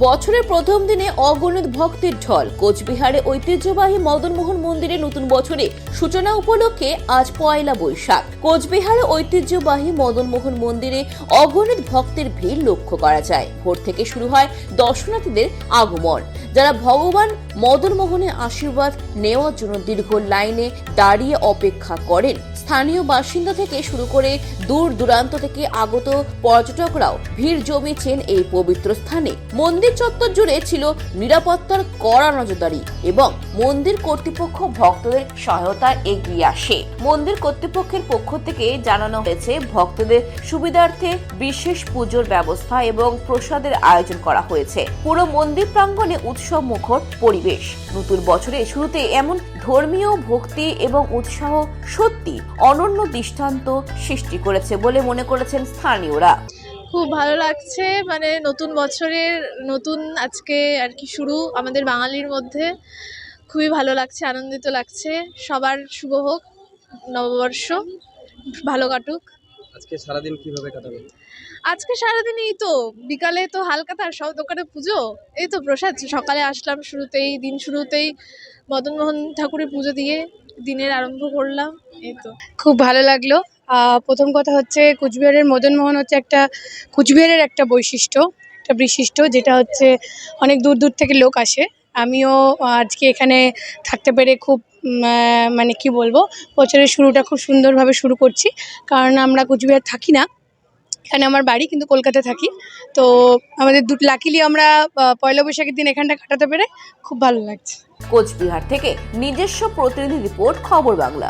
বছরের প্রথম দিনে অগণিত ভক্তের ঢল। কোচবিহারে ঐতিহ্যবাহী মদনমোহন মন্দিরে নতুন বছরে সূচনা উপলক্ষে আজ পয়লা বৈশাখ। কোচবিহারে ঐতিহ্যবাহী মদনমোহন মন্দিরে অগণিত ভক্তের ভিড় লক্ষ্য করা যায়। ভোর থেকে শুরু হয় দর্শনার্থীদের আগমন, যারা ভগবান মদনমোহনের আশীর্বাদ নেওয়ার জন্য দীর্ঘ লাইনে দাঁড়িয়ে অপেক্ষা করেন। স্থানীয় বাসিন্দা থেকে শুরু করে দূর দূরান্ত থেকে আগত পর্যটকরাও ভিড় জমিয়েছেন এই পবিত্র স্থানে। মন্দির চত্বর জুড়ে ছিল নিরাপত্তার কড়া নজরদারি এবং মন্দির কর্তৃপক্ষ ভক্তদের সহায়তায় এগিয়ে আসে। মন্দির কর্তৃপক্ষের পক্ষ থেকে জানানো হয়েছে, ভক্তদের সুবিধার্থে বিশেষ পুজোর ব্যবস্থা এবং প্রসাদের আয়োজন করা হয়েছে। পুরো মন্দির প্রাঙ্গণে উৎসব মুখর পরিবেশ। নতুন বছরের শুরুতে এমন ধর্মীয় ভক্তি এবং উৎসাহ সত্যি অনন্য দৃষ্টান্ত সৃষ্টি করেছে বলে মনে করেছেন স্থানীয়রা। খুব ভালো লাগছে, মানে নতুন বছরের নতুন আজকে আর কি শুরু আমাদের বাঙালির মধ্যে। খুবই ভালো লাগছে, আনন্দিত লাগছে। সবার শুভ হোক, নববর্ষ ভালো কাটুক। আজকে সারাদিন কিভাবে কাটাবে? আজকে সারাদিন এই তো বিকালে তো হালকাতার সব দোকানে পুজো, এই তো প্রসাদ। সকালে আসলাম, শুরুতেই মদনমোহন ঠাকুরের পুজো দিয়ে দিনের আরম্ভ করলাম। এই তো খুব ভালো লাগলো। প্রথম কথা হচ্ছে, কুচবিহারের মদনমোহন হচ্ছে কুচবিহারের একটা বিশিষ্ট, যেটা হচ্ছে অনেক দূর দূর থেকে লোক আসে। আমিও আজকে এখানে থাকতে পেরে খুব মানে কি বলবো, বছরের শুরুটা খুব সুন্দরভাবে শুরু করছি। কারণ আমরা কুচবিহার থাকি না, এখানে আমার বাড়ি, কিন্তু কলকাতায় থাকি। তো আমাদের লাকিলি আমরা পয়লা বৈশাখের দিন এখানটা কাটাতে পেরে খুব ভালো লাগছে। কোচবিহার থেকে নিজস্ব প্রতিনিধি রিপোর্ট, খবর বাংলা।